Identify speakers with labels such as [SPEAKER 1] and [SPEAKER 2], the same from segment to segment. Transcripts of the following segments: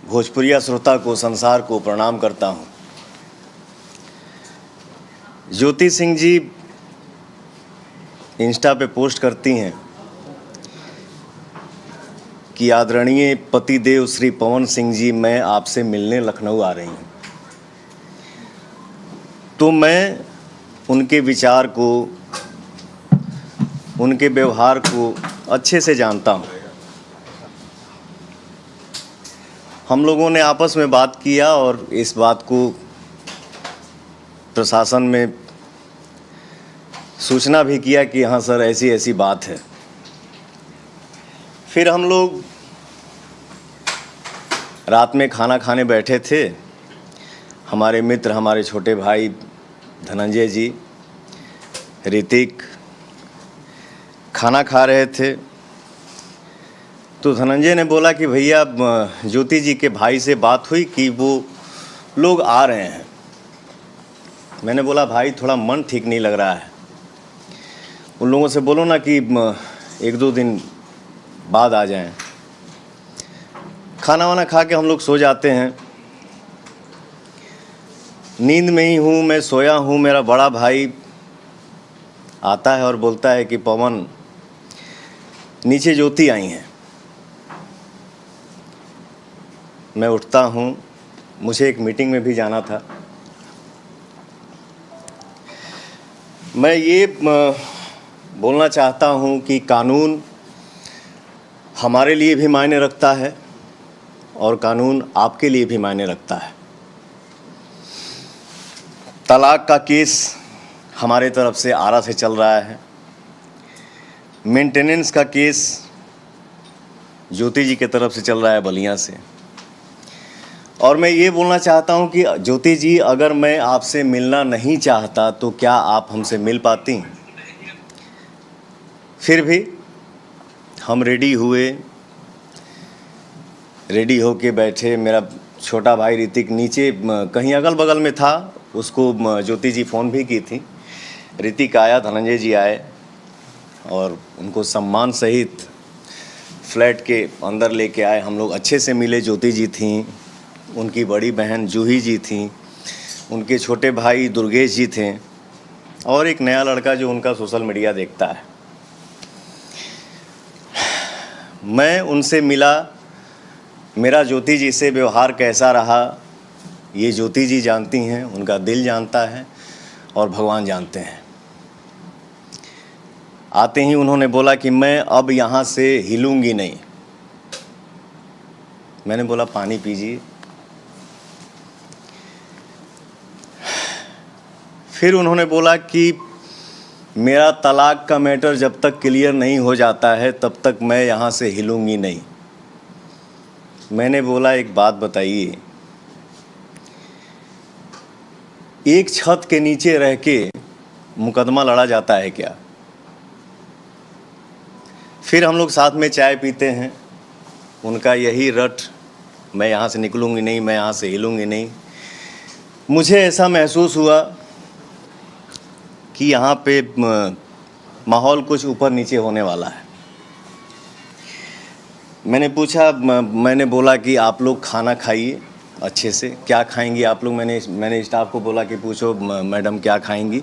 [SPEAKER 1] भोजपुरिया श्रोता को, संसार को प्रणाम करता हूँ। ज्योति सिंह जी इंस्टा पे पोस्ट करती हैं कि आदरणीय पतिदेव श्री पवन सिंह जी, मैं आपसे मिलने लखनऊ आ रही हूँ। तो मैं उनके विचार को, उनके व्यवहार को अच्छे से जानता हूँ। हम लोगों ने आपस में बात किया और इस बात को प्रशासन में सूचना भी किया कि हाँ सर, ऐसी ऐसी बात है। फिर हम लोग रात में खाना खाने बैठे थे। हमारे मित्र, हमारे छोटे भाई धनंजय जी, ऋतिक खाना खा रहे थे। तो धनंजय ने बोला कि भैया, ज्योति जी के भाई से बात हुई कि वो लोग आ रहे हैं। मैंने बोला भाई, थोड़ा मन ठीक नहीं लग रहा है, उन लोगों से बोलो ना कि एक दो दिन बाद आ जाएं। खाना वाना खा के हम लोग सो जाते हैं। नींद में ही हूँ, मैं सोया हूँ। मेरा बड़ा भाई आता है और बोलता है कि पवन, नीचे ज्योति आई हैं। मैं उठता हूँ, मुझे एक मीटिंग में भी जाना था। मैं ये बोलना चाहता हूँ कि कानून हमारे लिए भी मायने रखता है और कानून आपके लिए भी मायने रखता है। तलाक का केस हमारे तरफ से आरा से चल रहा है। मेंटेनेंस का केस ज्योति जी की तरफ से चल रहा है, बलिया से। और मैं ये बोलना चाहता हूँ कि ज्योति जी, अगर मैं आपसे मिलना नहीं चाहता तो क्या आप हमसे मिल पाती? फिर भी हम रेडी हुए, रेडी होके बैठे। मेरा छोटा भाई ऋतिक नीचे कहीं अगल बगल में था, उसको ज्योति जी फ़ोन भी की थी। ऋतिक आया, धनंजय जी आए और उनको सम्मान सहित फ्लैट के अंदर लेके आए। हम लोग अच्छे से मिले। ज्योति जी थीं, उनकी बड़ी बहन जूही जी थीं, उनके छोटे भाई दुर्गेश जी थे और एक नया लड़का जो उनका सोशल मीडिया देखता है। मैं उनसे मिला। मेरा ज्योति जी से व्यवहार कैसा रहा, ये ज्योति जी जानती हैं, उनका दिल जानता है और भगवान जानते हैं। आते ही उन्होंने बोला कि मैं अब यहाँ से हिलूंगी नहीं। मैंने बोला पानी पीजिए। फिर उन्होंने बोला कि मेरा तलाक का मैटर जब तक क्लियर नहीं हो जाता है तब तक मैं यहाँ से हिलूंगी नहीं। मैंने बोला एक बात बताइए, एक छत के नीचे रह के मुकदमा लड़ा जाता है क्या? फिर हम लोग साथ में चाय पीते हैं। उनका यही रट, मैं यहाँ से निकलूँगी नहीं, मैं यहाँ से हिलूँगी नहीं। मुझे ऐसा महसूस हुआ कि यहाँ पे माहौल कुछ ऊपर नीचे होने वाला है। मैंने पूछा, मैंने बोला कि आप लोग खाना खाइए अच्छे से। क्या खाएंगी आप लोग? मैंने स्टाफ को बोला कि पूछो मैडम क्या खाएंगी,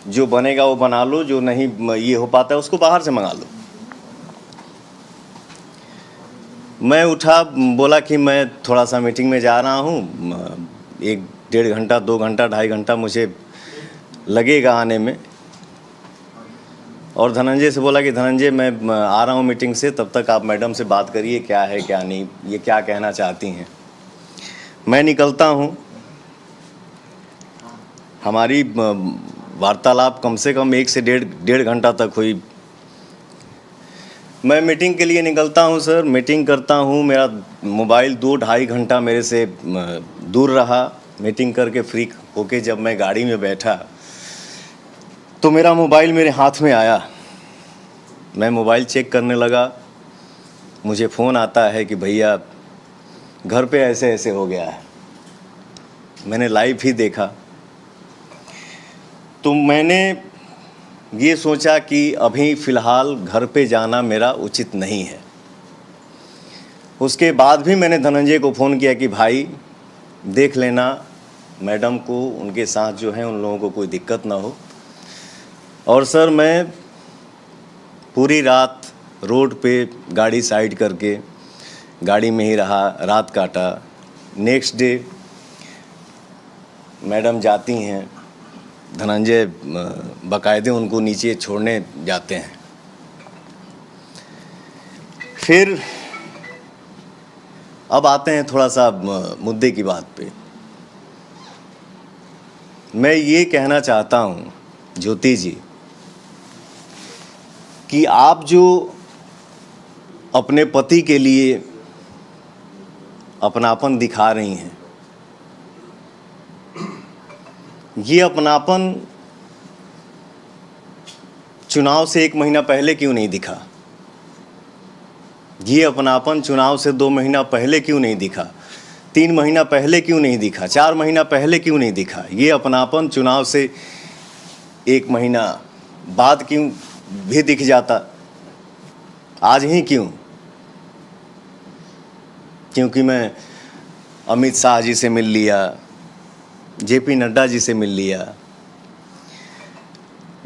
[SPEAKER 1] जो बनेगा वो बना लो, जो नहीं ये हो पाता है उसको बाहर से मंगा लो। मैं उठा, बोला कि मैं थोड़ा सा मीटिंग में जा रहा हूँ, 1-1.5 घंटा, 2 घंटा, 2.5 घंटा मुझे लगेगा आने में। और धनंजय से बोला कि धनंजय, मैं आ रहा हूँ मीटिंग से, तब तक आप मैडम से बात करिए क्या है क्या नहीं, ये क्या कहना चाहती हैं। मैं निकलता हूँ। हमारी वार्तालाप कम से कम 1 से 1.5 घंटा तक हुई। मैं मीटिंग के लिए निकलता हूँ सर, मीटिंग करता हूँ। मेरा मोबाइल 2-2.5 घंटा मेरे से दूर रहा। मीटिंग करके फ्री होके जब मैं गाड़ी में बैठा तो मेरा मोबाइल मेरे हाथ में आया। मैं मोबाइल चेक करने लगा। मुझे फ़ोन आता है कि भैया घर पे ऐसे ऐसे हो गया है। मैंने लाइव ही देखा। तो मैंने ये सोचा कि अभी फ़िलहाल घर पे जाना मेरा उचित नहीं है। उसके बाद भी मैंने धनंजय को फ़ोन किया कि भाई देख लेना मैडम को, उनके साथ जो है उन लोगों को कोई दिक्कत ना हो। और सर मैं पूरी रात रोड पे गाड़ी साइड करके गाड़ी में ही रहा, रात काटा। नेक्स्ट डे मैडम जाती हैं, धनंजय बाकायदे उनको नीचे छोड़ने जाते हैं। फिर अब आते हैं थोड़ा सा मुद्दे की बात पे। मैं ये कहना चाहता हूँ ज्योति जी कि आप जो अपने पति के लिए अपनापन दिखा रही हैं, ये अपनापन चुनाव से 1 महीना पहले क्यों नहीं दिखा? ये अपनापन चुनाव से 2 महीना पहले क्यों नहीं दिखा? 3 महीना पहले क्यों नहीं दिखा? 4 महीना पहले क्यों नहीं दिखा? ये अपनापन चुनाव से 1 महीना बाद क्यों भी दिख जाता? आज ही क्यों? क्योंकि मैं अमित शाह जी से मिल लिया, जेपी नड्डा जी से मिल लिया,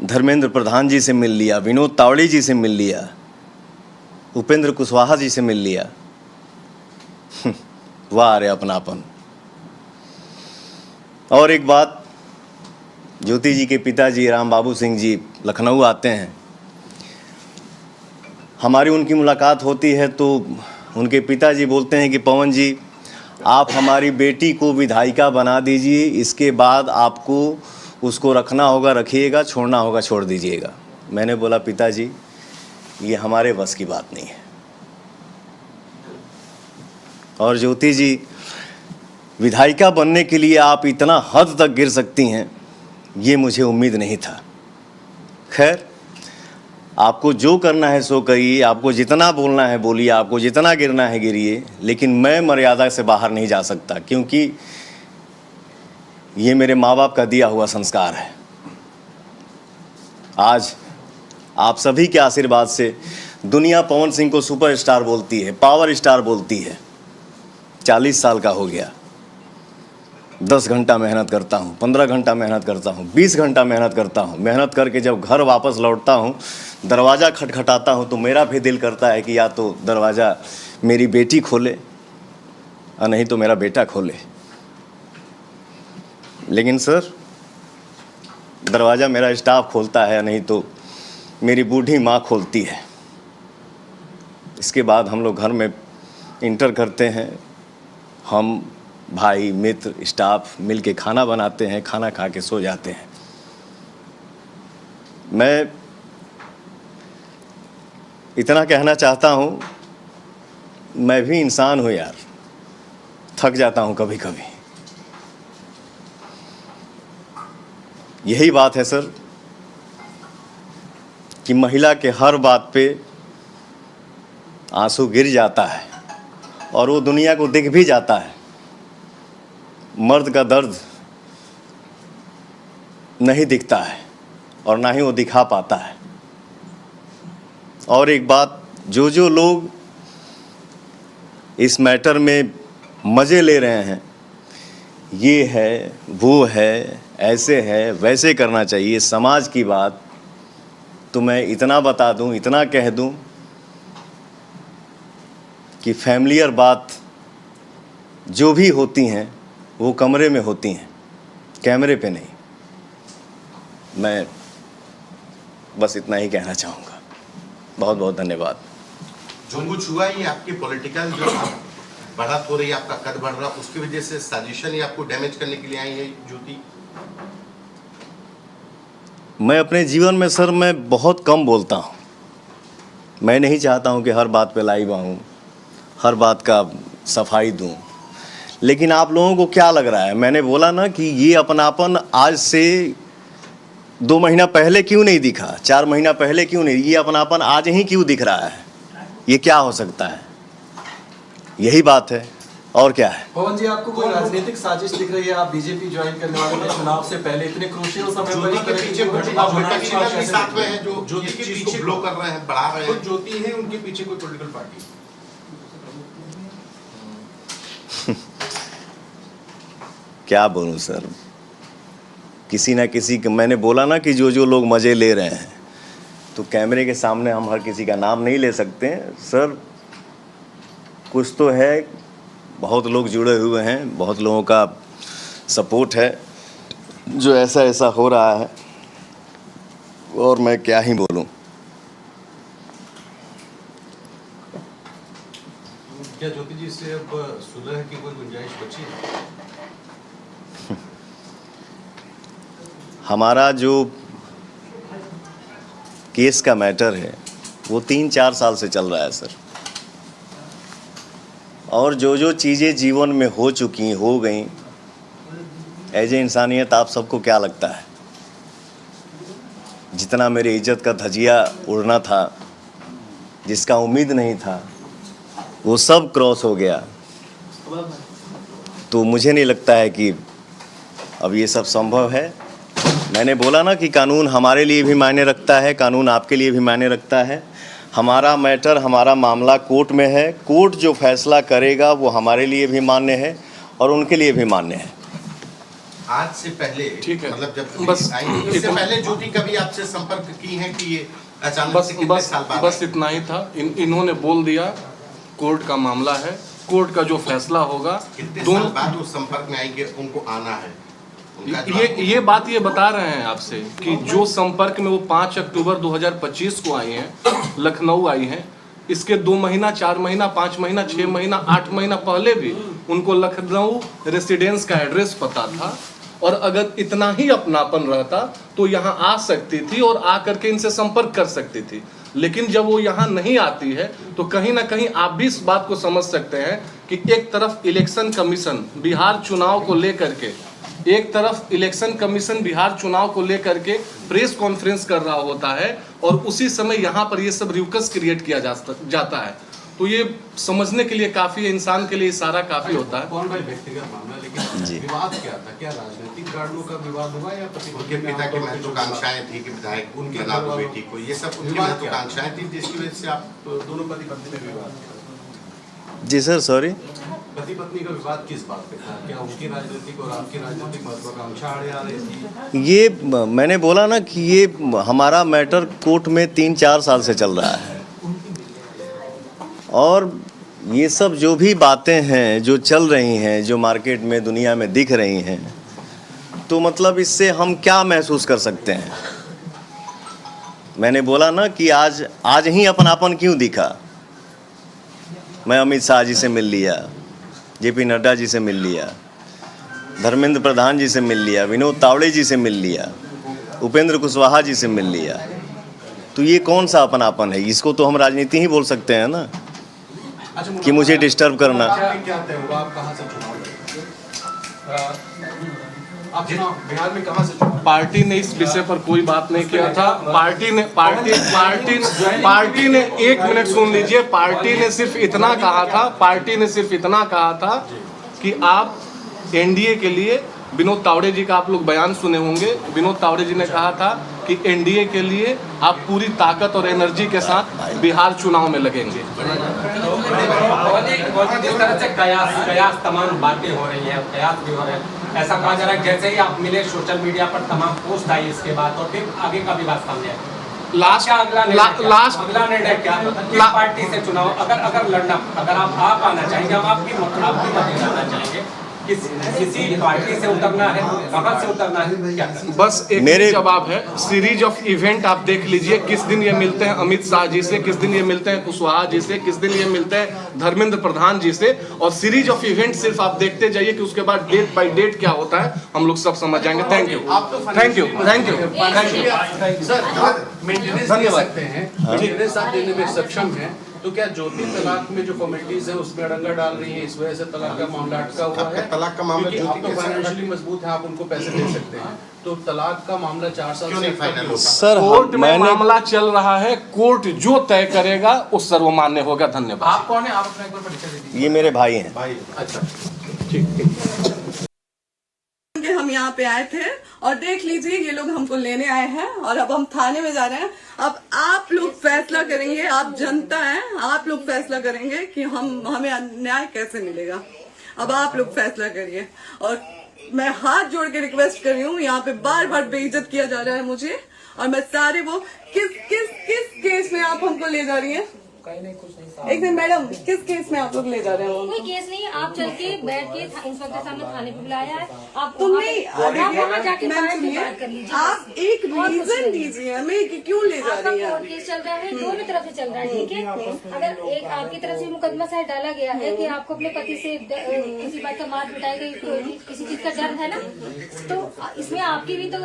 [SPEAKER 1] धर्मेंद्र प्रधान जी से मिल लिया, विनोद तावड़े जी से मिल लिया, उपेंद्र कुशवाहा जी से मिल लिया। वाह रे अपनापन। और एक बात, ज्योति जी के पिताजी राम बाबू सिंह जी लखनऊ आते हैं, हमारी उनकी मुलाकात होती है तो उनके पिताजी बोलते हैं कि पवन जी आप हमारी बेटी को विधायिका बना दीजिए, इसके बाद आपको उसको रखना होगा रखिएगा, छोड़ना होगा छोड़ दीजिएगा। मैंने बोला पिताजी ये हमारे बस की बात नहीं है। और ज्योति जी विधायिका बनने के लिए आप इतना हद तक गिर सकती हैं, ये मुझे उम्मीद नहीं था। खैर आपको जो करना है सो करिए, आपको जितना बोलना है बोलिए, आपको जितना गिरना है गिरिए, लेकिन मैं मर्यादा से बाहर नहीं जा सकता, क्योंकि ये मेरे माँ बाप का दिया हुआ संस्कार है। आज आप सभी के आशीर्वाद से दुनिया पवन सिंह को सुपरस्टार बोलती है, पावर स्टार बोलती है। 40 साल का हो गया, 10 घंटा मेहनत करता हूँ, 15 घंटा मेहनत करता हूँ, 20 घंटा मेहनत करता हूँ। मेहनत करके जब घर वापस लौटता हूँ, दरवाज़ा खटखटाता हूँ तो मेरा भी दिल करता है कि या तो दरवाज़ा मेरी बेटी खोले और नहीं तो मेरा बेटा खोले। लेकिन सर दरवाज़ा मेरा स्टाफ खोलता है, नहीं तो मेरी बूढ़ी माँ खोलती है। इसके बाद हम लोग घर में इंटर करते हैं, हम भाई मित्र स्टाफ मिल के खाना बनाते हैं, खाना खा के सो जाते हैं। मैं इतना कहना चाहता हूँ, मैं भी इंसान हूँ यार, थक जाता हूँ कभी कभी। यही बात है सर कि महिला के हर बात पे आंसू गिर जाता है और वो दुनिया को दिख भी जाता है। मर्द का दर्द नहीं दिखता है और ना ही वो दिखा पाता है। और एक बात, जो लोग इस मैटर में मज़े ले रहे हैं, ये है वो है, ऐसे है वैसे करना चाहिए, समाज की बात, तो मैं इतना बता दूं, इतना कह दूं कि फैमिलियर बात जो भी होती हैं वो कमरे में होती हैं, कैमरे पे नहीं। मैं बस इतना ही कहना चाहूँगा। बहुत बहुत धन्यवाद।
[SPEAKER 2] झुंगू छुआ, ये आपकी पॉलिटिकल जो बढ़त हो रही है, आपका कद बढ़ रहा, उसकी वजह से साजिशन ही आपको डैमेज करने के लिए आई है ज्योति?
[SPEAKER 1] मैं अपने जीवन में सर मैं बहुत कम बोलता हूँ। मैं नहीं चाहता हूँ कि हर बात पे लाइव आऊँ, हर बात का सफाई दूँ, लेकिन आप लोगों को क्या लग रहा है? मैंने बोला ना कि ये अपनापन आज से 2 महीना पहले क्यों नहीं दिखा, 4 महीना पहले क्यों नहीं, ये अपनापन आज ही क्यों दिख रहा है? ये क्या हो सकता है? यही बात है, और क्या है?
[SPEAKER 3] पवन जी, आपको कोई राजनीतिक साजिश दिख रही है? आप बीजेपी ज्वाइन करने वाले थे चुनाव से पहले, इतने क्रूशियल समय पर
[SPEAKER 2] ज्योति के पीछे साथ में है जो ज्योति के पीछे ब्लो कर रहे हैं, बढ़ा रहे हैं।
[SPEAKER 4] ज्योति है, उनके पीछे कोई पॉलिटिकल पार्टी?
[SPEAKER 1] क्या बोलूं सर, किसी ना किसी के, मैंने बोला ना कि जो जो लोग मज़े ले रहे हैं, तो कैमरे के सामने हम हर किसी का नाम नहीं ले सकते सर। कुछ तो है, बहुत लोग जुड़े हुए हैं, बहुत लोगों का सपोर्ट है जो ऐसा ऐसा हो रहा है, और मैं क्या ही बोलूं।
[SPEAKER 4] क्या ज्योति जी से अब सुलह की कोई गुंजाइश बची है?
[SPEAKER 1] हमारा जो केस का मैटर है वो 3-4 साल से चल रहा है सर, और जो जो चीज़ें जीवन में हो चुकी हो गई, एज ए इंसानियत आप सबको क्या लगता है, जितना मेरी इज्जत का धजिया उड़ना था, जिसका उम्मीद नहीं था, वो सब क्रॉस हो गया। तो मुझे नहीं लगता है कि अब ये सब संभव है। मैंने बोला ना कि कानून हमारे लिए भी मायने रखता है, कानून आपके लिए भी मायने रखता है। हमारा मैटर, हमारा मामला कोर्ट में है, कोर्ट जो फैसला करेगा वो हमारे लिए भी मान्य है और उनके लिए भी मान्य है।
[SPEAKER 2] आज से पहले,
[SPEAKER 4] ठीक है,
[SPEAKER 2] मतलब जब
[SPEAKER 4] बस
[SPEAKER 2] इससे पहले ज्योति कभी आपसे संपर्क की है कि ये अचानक से कितने साल बाद?
[SPEAKER 4] बस इतना ही था। इन्होंने बोल दिया कोर्ट का मामला है, कोर्ट का जो फैसला होगा,
[SPEAKER 2] कितने साल बाद वो संपर्क में आएंगे, उनको आना है?
[SPEAKER 4] ये बात ये बता रहे हैं आपसे कि जो संपर्क में वो 5 अक्टूबर 2025 को आई हैं, लखनऊ आई हैं, इसके 2 महीना, 4 महीना, 5 महीना, 6 महीना, 8 महीना पहले भी उनको लखनऊ रेसिडेंस का एड्रेस पता था, और अगर इतना ही अपनापन रहता तो यहाँ आ सकती थी और आ करके इनसे संपर्क कर सकती थी। लेकिन जब वो यहाँ नहीं आती है तो कहीं ना कहीं आप भी इस बात को समझ सकते हैं कि एक तरफ इलेक्शन कमीशन बिहार चुनाव को लेकर के, एक तरफ इलेक्शन कमीशन बिहार चुनाव को लेकर के प्रेस कॉन्फ्रेंस कर रहा होता है, और उसी समय यहाँ पर ये सब रिवकस क्रिएट किया जाता है। तो ये समझने के लिए काफी है, इंसान के लिए इशारा काफी होता है।
[SPEAKER 3] कौन भाई व्यक्तिगत मामला, लेकिन विवाद क्या था? क्या राजनीतिक कारणों का विवाद हुआ या
[SPEAKER 2] उनके पिता की महत्वाकांक्षाएं थी कि विधायक उनके नाम बेटी को, ये सब उनकी महत्वाकांक्षाएं थी जिसकी वजह से आप
[SPEAKER 3] दोनों पति पत्नी में विवाद?
[SPEAKER 1] जी सर, सॉरी,
[SPEAKER 3] पति पत्नी का विवाद किस बात पे था? क्या उनकी राजनीतिक और आपकी राजनीतिक महत्वाकांक्षा आड़े आ रही थी?
[SPEAKER 1] ये मैंने बोला ना कि ये हमारा मैटर कोर्ट में 3-4 साल से चल रहा है, और ये सब जो भी बातें हैं जो चल रही हैं, जो मार्केट में दुनिया में दिख रही हैं, तो मतलब इससे हम क्या महसूस कर सकते हैं। मैंने बोला ना कि आज ही अपनापन क्यों दिखा। मैं अमित शाह जी से मिल लिया, जेपी नड्डा जी से मिल लिया, धर्मेंद्र प्रधान जी से मिल लिया, विनोद तावड़े जी से मिल लिया, उपेंद्र कुशवाहा जी से मिल लिया। तो ये कौन सा अपनापन है? इसको तो हम राजनीति ही बोल सकते हैं ना, कि मुझे डिस्टर्ब करना।
[SPEAKER 3] क्या तय हुआ? आप कहाँ से चुनाव लड़ेंगे? आप चुनाव बिहार में कहाँ से चुनाव?
[SPEAKER 4] पार्टी ने इस विषय पर कोई बात नहीं किया था। पार्टी ने 1 मिनट सुन लीजिए, पार्टी ने सिर्फ इतना कहा था कि आप एनडीए के लिए, विनोद तावड़े जी का आप लोग बयान सुने होंगे, विनोद तावड़े जी ने कहा था कि एनडीए के लिए आप पूरी ताकत और एनर्जी के साथ बिहार चुनाव में लगेंगे।
[SPEAKER 5] जिस तरह से कयास तमाम बातें हो रही है, कयास भी हो रहे हैं, ऐसा कहा जा रहा है जैसे ही आप मिले सोशल मीडिया पर तमाम पोस्ट आई इसके बाद, और फिर आगे का विवाद सामने आया। अगला निर्णय क्या? किस पार्टी से चुनाव, अगर लड़ना, अगर आप आना चाहेंगे, हम आपकी मदद करना चाहेंगे, किसी पार्टी से उतरना है, कहां से उतरना है, क्या?
[SPEAKER 4] बस एक मेरे जवाब है, सीरीज ऑफ इवेंट आप देख लीजिए, किस दिन ये मिलते हैं अमित शाह जी से, किस दिन ये मिलते हैं कुशवाहा जी से, किस दिन ये मिलते हैं धर्मेंद्र प्रधान जी से, और सीरीज ऑफ इवेंट सिर्फ आप देखते जाइए कि उसके बाद डेट बाय डेट क्या होता है, हम लोग सब समझ जाएंगे। Thank you, thank you, thank you, thank you
[SPEAKER 3] sir. Maintenance दे सकते हैं, मेंटेनेंस आप देने में सक्षम हैं, तो क्या ज्योति तलाक में जो कमेटीज है उसमें अड़ंगा डाल रही है, इस वजह से तलाक का मामला अटका हुआ है?
[SPEAKER 2] तलाक का मामला
[SPEAKER 3] क्योंकि आप तो फाइनेंशियली मजबूत है, आप उनको पैसे दे सकते हैं, तो तलाक का मामला 4 साल से फाइनल होगा?
[SPEAKER 1] सर,
[SPEAKER 4] कोर्ट में मामला चल रहा है, कोर्ट जो तय करेगा वो सर्वमान्य होगा। धन्यवाद।
[SPEAKER 5] आप कौन है? आप अपना एक बार परिचय दे दीजिए।
[SPEAKER 1] ये मेरे भाई हैं।
[SPEAKER 3] अच्छा,
[SPEAKER 6] हम यहाँ पे आए थे और देख लीजिए ये लोग हमको लेने आए हैं और अब हम थाने में जा रहे हैं। अब आप लोग फैसला करेंगे, आप जनता हैं, आप लोग फैसला करेंगे कि हमें न्याय कैसे मिलेगा। अब आप लोग फैसला करिए। और मैं हाथ जोड़ के रिक्वेस्ट कर रही हूँ, यहाँ पे बार बार बेइज्जत किया जा रहा है मुझे, और मैं सारे वो किस केस में आप हमको ले जा रही हैं? एक दिन मैडम, किस केस में आप लोग ले जा रहे हो?
[SPEAKER 7] कोई केस नहीं है, आप चल के बैठ के इंस्पेक्टर साहब ने थाने पे बुलाया है, आप
[SPEAKER 6] तुम नहीं
[SPEAKER 7] जाके बात कर लीजिए।
[SPEAKER 6] आप एक रीजन दीजिए हमें कि क्यों ले जा
[SPEAKER 7] आपका
[SPEAKER 6] रही
[SPEAKER 7] कोर्ट
[SPEAKER 6] है।
[SPEAKER 7] केस चल रहा है, दोनों तरफ से चल रहा है, ठीक है। अगर एक आपकी तरफ से मुकदमा शायद डाला गया है कि आपको अपने पति से किसी बात का मार पिटाई गई, किसी चीज का डर है ना, तो इसमें आपकी भी तो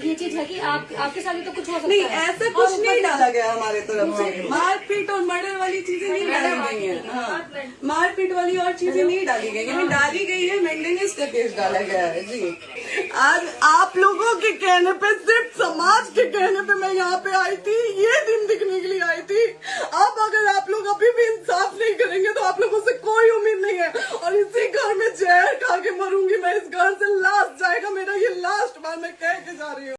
[SPEAKER 7] ये चीज है कि आपके साथ भी तो कुछ हो सकता
[SPEAKER 6] नहीं,
[SPEAKER 7] है।
[SPEAKER 6] ऐसा कुछ नहीं डाला गया हमारे तरफ से। मारपीट और मर्डर वाली चीजें नहीं डाली गई है। हाँ, मारपीट वाली और चीजें नहीं डाली गई है। डाली गई है मेंटेनेंस का केस डाला गया है जी। आज आप लोगों के कहने पे, सिर्फ समाज के कहने पे मैं यहाँ पे आई थी, ये दिन दिखने के लिए आई थी। अब अगर आप लोग अभी भी इंसाफ नहीं करेंगे तो आप लोगों से कोई उम्मीद नहीं है, और इसी घर में जहर खा के मरूंगी मैं। इस घर से लास्ट जाएगा मेरा, ये लास्ट बार मैं कह के जा रही हूँ।